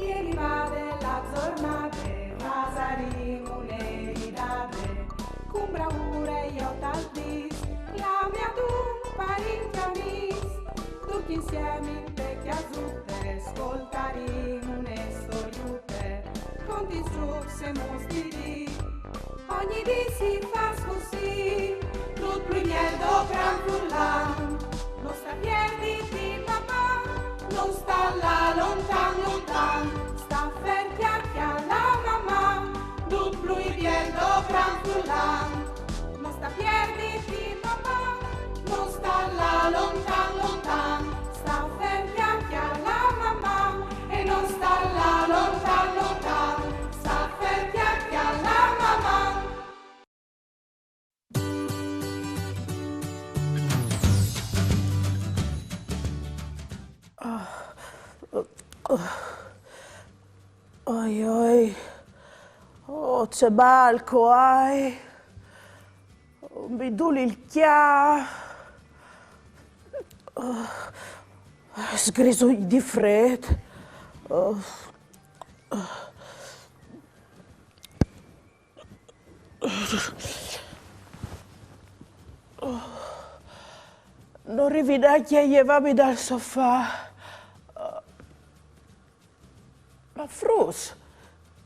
Ieri va della giornata, Vasarino un'eridade, con bravura io tal dis, la mia tu parenti amis, tutti insieme in te chiazute, ascoltarino une storiute, conti su se mostri, ogni di si fa così, tutto il miedo gran frullan, non sta piedi di papà, non sta là lontan lontan, sta ferti alla mamma, tutto il miedo gran frullan, non sta piedi di papà, non sta là lontan lontan, sta ferti alla mamma, e non sta là lontan lontan, sta ferti alla mamma. Oj, oj. C'è balco, ai. Mi duli il chia. Sgrisogni di freddo. Non rivedacchia llevarmi dal sofà. Ma Frus,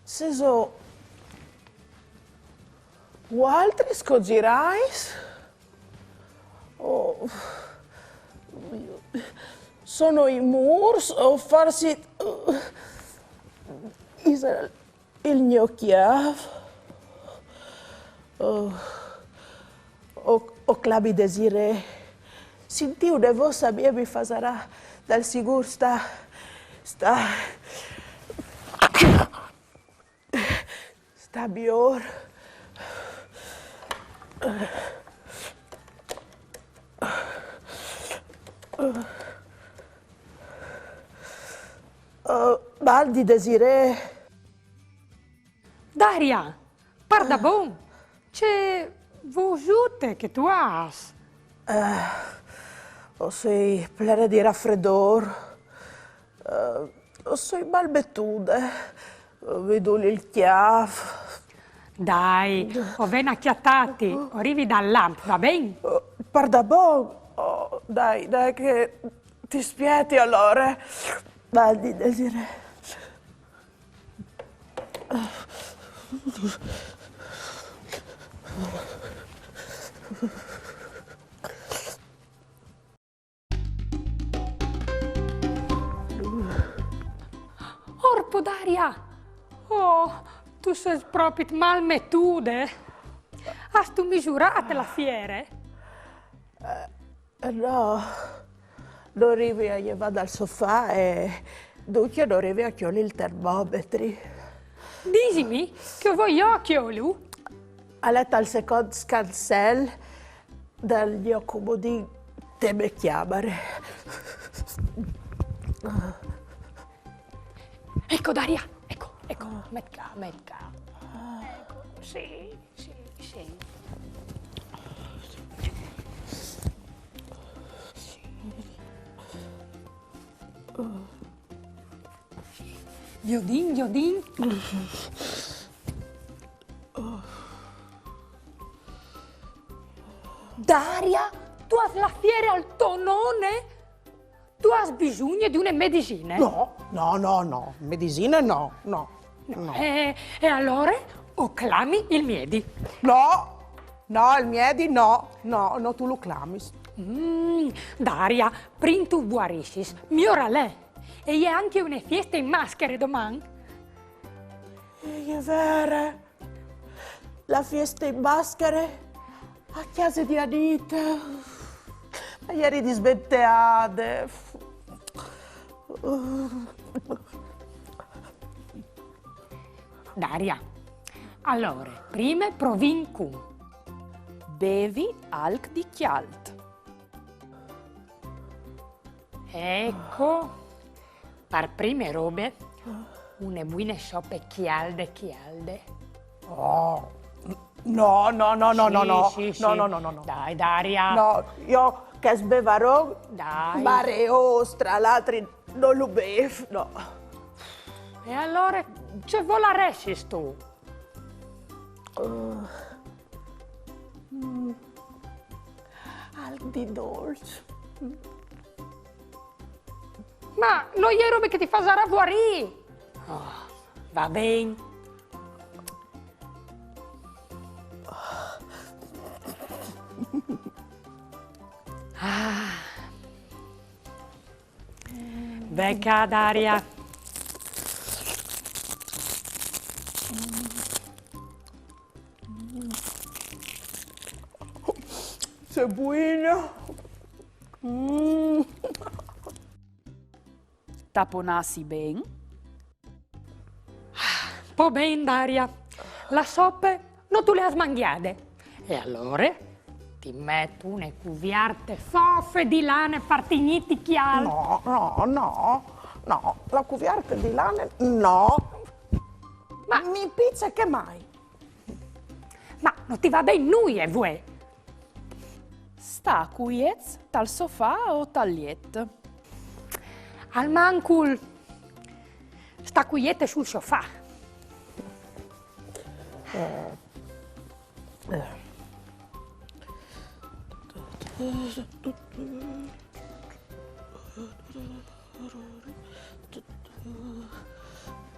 se so... altri scogirais? Oh, sono i murs o farsi... il mio chiave? O clavi desire. Sintiu de vos sabia mi fasarà dal sigur sta bior. Baldi desire. Daria, parda bon, c'è vosute che tu has. O sei plena di raffreddor. O sei balbettude. Vedo il chiaf. Dai, ho ben acchiattati, arrivi dal lamp, va bene? Parda bon. Dai, che ti spieti allora. Baldi desire. Orpo Daria! Oh, tu sei proprio malmettude. Has tu misurato la fiere? No, non arrivi a llevare dal sofà e dunque non arrivi a chiudere il termometri. Disimi che voglio chiolu. A letto al secondo scansel del mio comodino te me chiamare. Ecco Daria, ecco, metka. Ecco, sì. Iodin. Daria, tu hai la fiera al tonone? Tu hai bisogno di una medicina? No, medicina no. E allora o clami il miedi? No, il miedi no, tu lo clami. Daria, prima tu guarisci, migliora lei. E c'è anche una festa in maschere domani. È vero, la festa in maschere a casa di Anita. Ma ieri disbenteate. Daria, allora, prima provin cum. Bevi alc di chialt. Ecco, per prime robe, une buone soppe chialde. Oh, no. Sì. No. Dai, Daria. No, io che sbevarò, Dai. mare ostra, l'altri non lo bevo, no. E allora, ce voleresti tu? Al di dolce. Ma non è roba che ti fa saravuarì. Oh, va bene. Becca Daria. C'è buona. Taponassi ben. Po' ben, Daria. La soppe non tu le hai smangiate. E allora ti metto une cuviarte foffe di lane partigniti chiari. No, la cuviarte di lane no. Ma mi pizza che mai? Ma non ti va bene noi e voi? Sta quiez tal sofà o tal liet. Al mancul sta quiete sul sofà.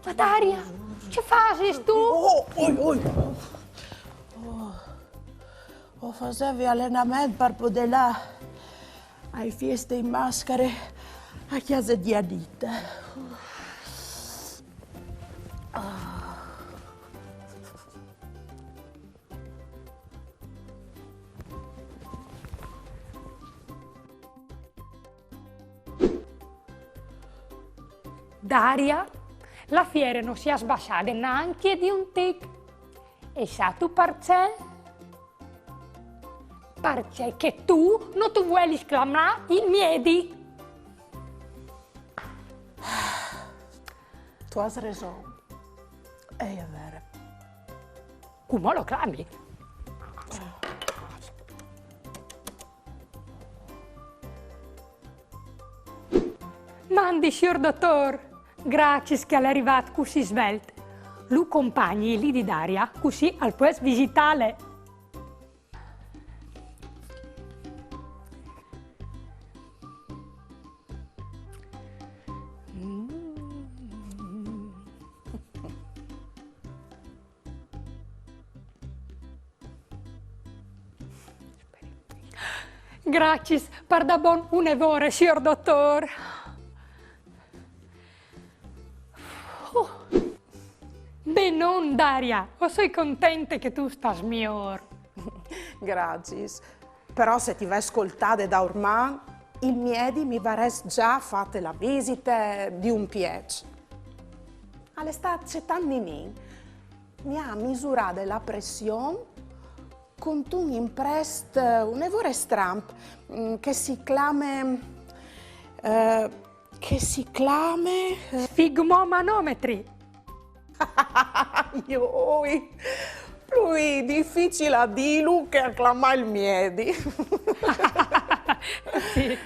Ma Daria, che fai tu? O facevi allenamento per poter là ai feste in maschere a chiesa di Anita. Daria, la fiera non si è sbassata neanche di un tic. E sa tu perché? Perché che tu non ti vuoi esclamare il miedi. Tu hai ragione. È vero. Come lo clami? Mandi, signor dottor. Grazie che è arrivato così svelte. Lu compagni lì di Daria, così al può visitare. Grazie per da buon un'evore, signor dottor. Beh, non, Daria, sono contenta che tu stas miglior. Grazie. Però se ti vai ascoltare da ormai, il miedi mi varesse già fatte la visita di un piece. All'estate c'è tanti mi ha misurato la pressione con un imprest, un evore stramp che si chiama Sfigmomanometri. Ioi, lui difficile a dirlo che acclama il miedi. Sì.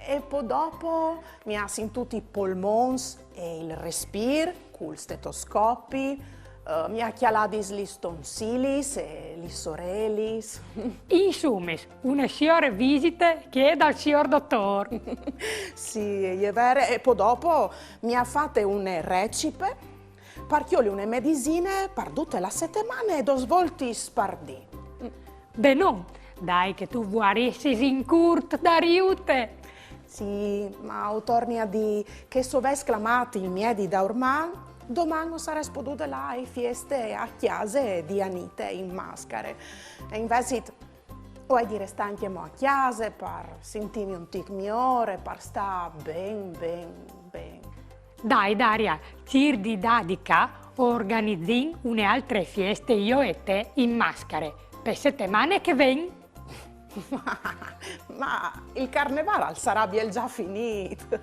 E poi dopo mi ha sentito i polmoni e il respiro col stetoscopi, mi ha chialato gli stonsilis e gli sorelis. Insomma, una signora visita che è dal signor dottor. Sì, è vero. E poi dopo mi ha fatto un recipe perché ho le medicine per tutte le settimane e 2 volte spardì. Beh, no, dai che tu vuoressi in curt d'aiute. Sì, ma torni a dire che se avessi esclamato il miedi da ormai, domani sarei potuta là ai feste a chiesa di Anita in maschere. E invece vuoi dire sta anche a chiesa per sentirmi un tic migliore, per stare ben. Dai, Daria, cirdi dadica organizzi une altre feste io e te in maschere per settimane che ven. Ma il carnevale sarà già finito.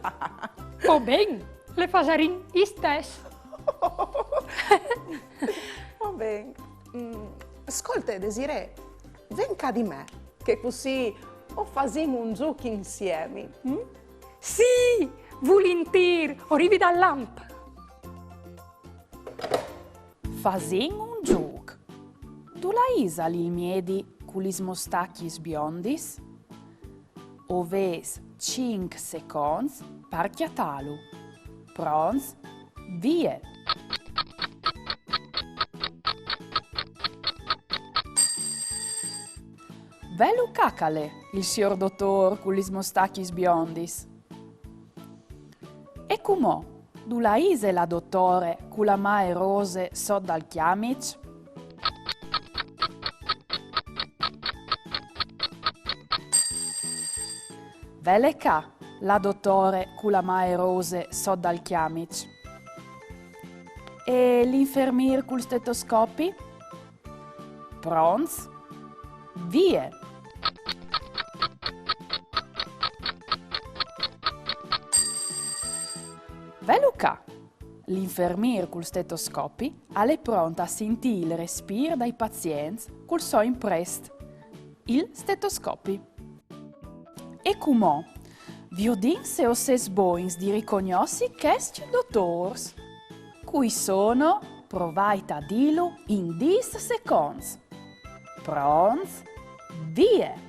Oh ben, le fasarin istes. Va bene. Ascolta, Desiree, venga di me, che così o facciamo un gioco insieme. Sì, volentieri, arrivi dal lamp. fasin un gioc. Tu la isa il miedi cu lis mostacchis biondis? Oves 5 seconds per chiatalu. Prons, vie! Velu cacale, il signor dottor cu lis mostacchis biondis. E cumò, du la ise la dottore cu la mae rose sot dal chiamic? Vele ca, la dottore cu la mae rose sot dal chiamic? E l'infermier cul stetoscopi? Prons? Vie! Veluca! L'infermier col stetoscopi è pronta a sentire il respiro dai pazienti col so imprest, il stetoscopi. E comò, viodin se o ses boins di ricognossi questi dottors, cui sono provait a dirlo in 10 secondi. Prons, vie!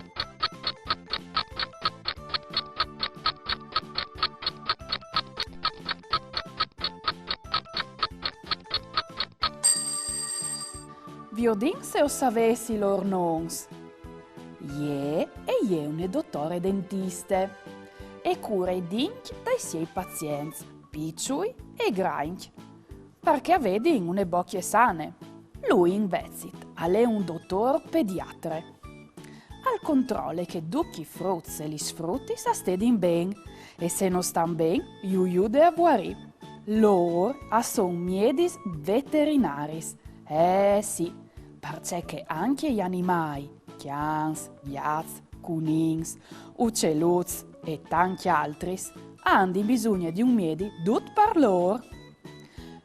Viodin se o savessi lor nons. Ie un dottore dentiste e cura i dinch dai suoi pazienti, picciui e granch, perché vedi une bocche sane. Lui invece è un dottor pediatre. Al controllo che tutti i frutti e gli sfrutti stedin ben e se non stan ben, iu de avuari. Loro son miedis veterinaris. Sì, perché anche gli animali, chians, gats, cunins, uccelluts e tanti altri, hanno bisogno di un miedi tut per loro.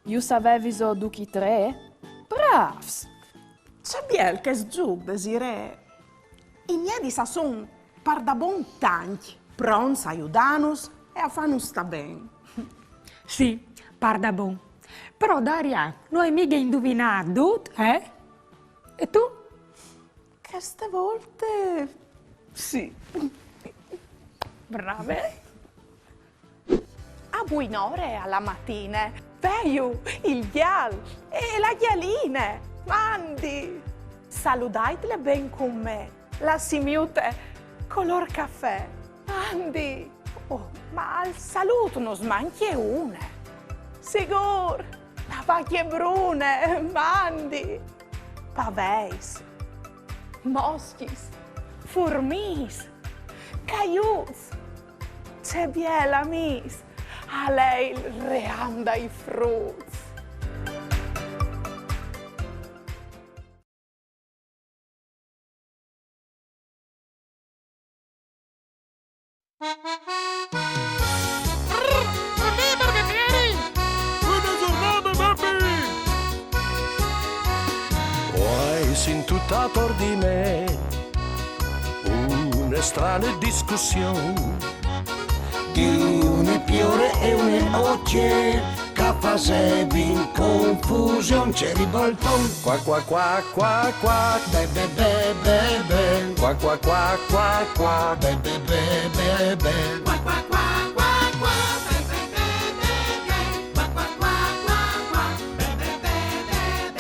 Io saveviso duchi tre? Bravs! C'è biel che sgiù, Desiree. I miei son par da bon tanti, prons a aiutanus e a fanus sta ben. Sì, parda bon. Però Daria, non hai mica indovinato, eh? E tu? Che ste volte sì. Brave. A buinore alla mattina, veio il ghial e la ghialine, mandi. Salutaitele ben con me, la simiute color caffè, mandi. Oh, ma al saluto non smanchi una. Sigur, la vacchie brune, mandi. Paveis, moschis, furmis, caiuts, c'è biela mis, a lei il reanda i frutti. In tutta tor di me una strana discussione di une piore e une occhie che facevi in confusione. C'è ribalton qua qua qua qua qua be be be be be qua qua qua qua qua be be be be be qua qua qua qua qua be be be be be qua qua qua qua qua be be be be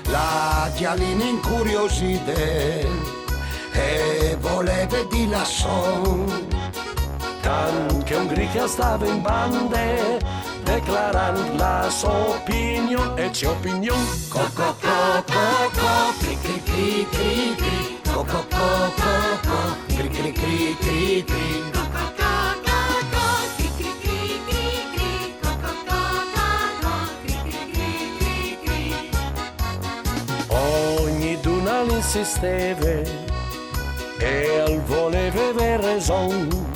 be. La chialina incuriosita e voleva di lassò che un gricchia stava in bande declarando la sua opinione e c'è opinione. Co co co co co cri cri cri cri cri co co co co co cri cri cri cri cri co co co co co cri cri cri cri cri co co co co co cri cri cri cri cri. Ogni duna l'insisteva e al voleva aver ragione,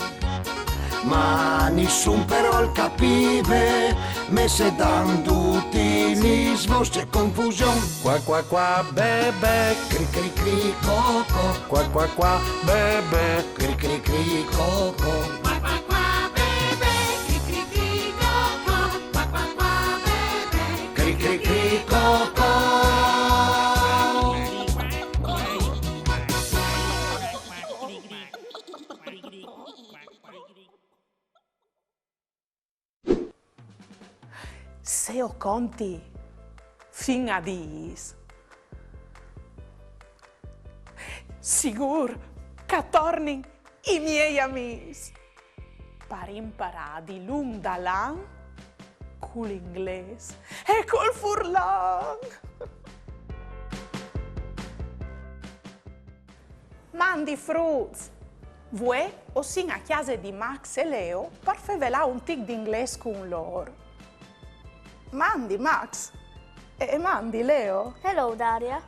ma nessun però il capive, messe dando tutti gli svosci e confusione. Qua qua qua bebe, cri cri cri coco, qua qua qua bebe, cri cri cri coco. Qua qua qua bebe, cri cri cri coco, qua qua qua bebe, cri cri cri Se ho conti fin a 10, sigur che tornin i miei amici per imparare di lung da lang con l'inglese e col furlan. Mandi fruits, voi o sin a chiesa di Max e Leo per fare un tic d'inglese con loro. Mandi Max e mandi Leo. Hello Daria.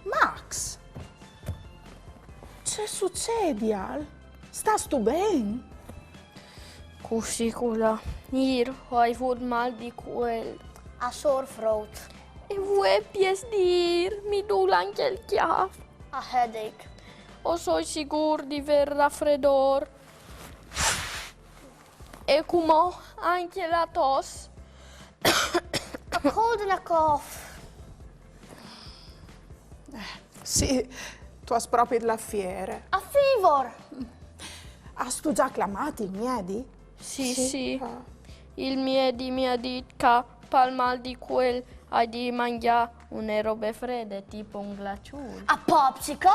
Max, che succede, Al? Stas tu bene? Cussicula, hier har jag fått mal di quel. A sore throat. E vuoi piesdir, mi dulan quel chiaf. A headache. O soy sigur di ver raffreddor. E come anche la tos. A cold and a cough. Sì, tu hai proprio la fiera. A fever. Hai tu già chiamato i miei? Sì. Ah. Il miedi mi ha detto che per mal di quel hai di mangiare una robe fredde, tipo un glaciale. A popsicle?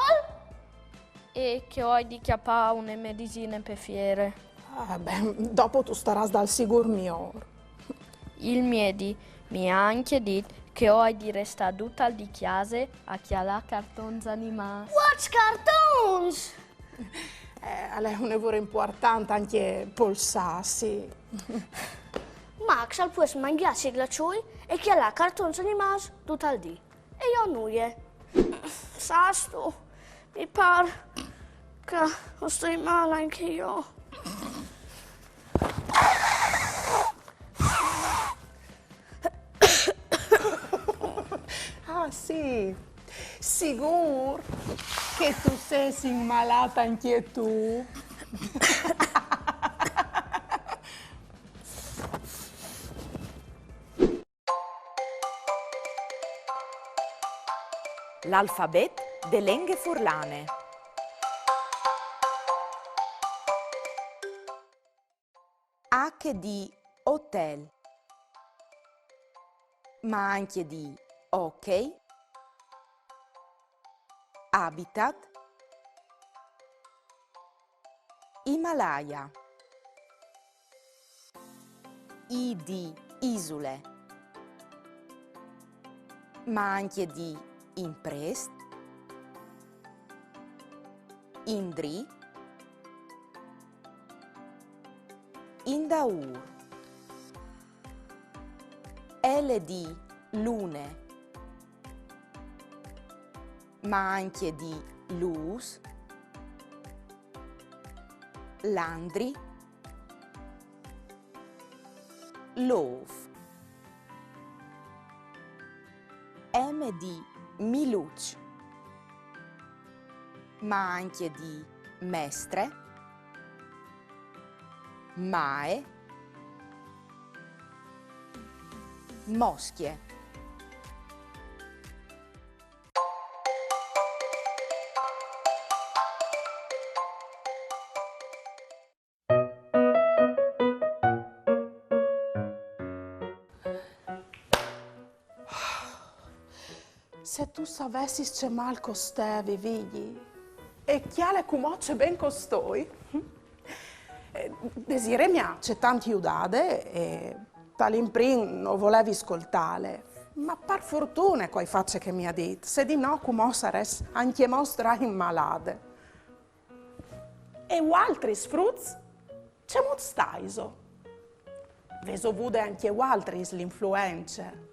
E che hai di chiappare una medicina per fiere. Dopo tu starai dal sicuro mio. Il miedi mi ha anche detto che hai di restare tutta di chiesa a chialare cartoni animati. What cartoons? È un lavoro importante anche polsarsi. Max al può mangiarsi i glaciui e chialare cartoni animati tutto il dì. E io nuie. Sasto, mi pare che sto male anche io. Ah sì, sicuro che tu sei malata anche tu. L'alfabet de lenghe furlane. H di hotel, ma anche di ok, habitat, Himalaya, I di isole, ma anche di imprest, Indri, Indaur, L di lune, ma anche di luz, Landri, Loaf, M di Miluc, ma anche di Mestre, Mae, Moschie. Se tu sapessi c'è mal costevi, vigli, e chiale come c'è ben costoi, Desire mi ha c'è tanti udade e tal'imprin non volevi ascoltare, ma per fortuna coi facce che mi ha detto, se di no come sares anche mostra in malade. E altri sfruz c'è molto staiso. Veso vude anche altri l'influenze.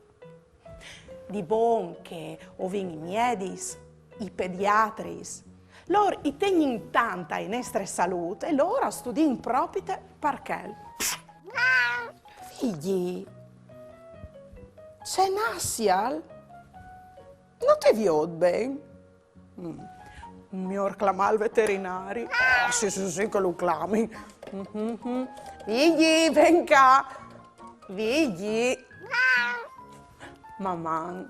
Di bon che ovin i miedis, i pediatris, loro i tegnin tanta in nostra salute e loro studin propite perché. Figli, c'è Nassial? Non ti viod ben? Mi clama al veterinario. Sì, che lo clami. Figli, ven qua. Figli. mamma.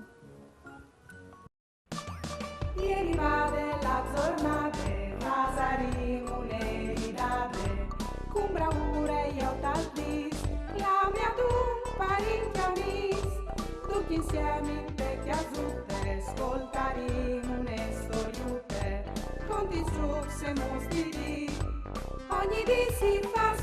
Ieri va della giornata, Vasarimo le ridate, con bravura io t'aldis, la mia tu parenti amis, tutti insieme in vecchia zutte, ascoltaremo une storiute, con disgiusse mostri, ogni di si fa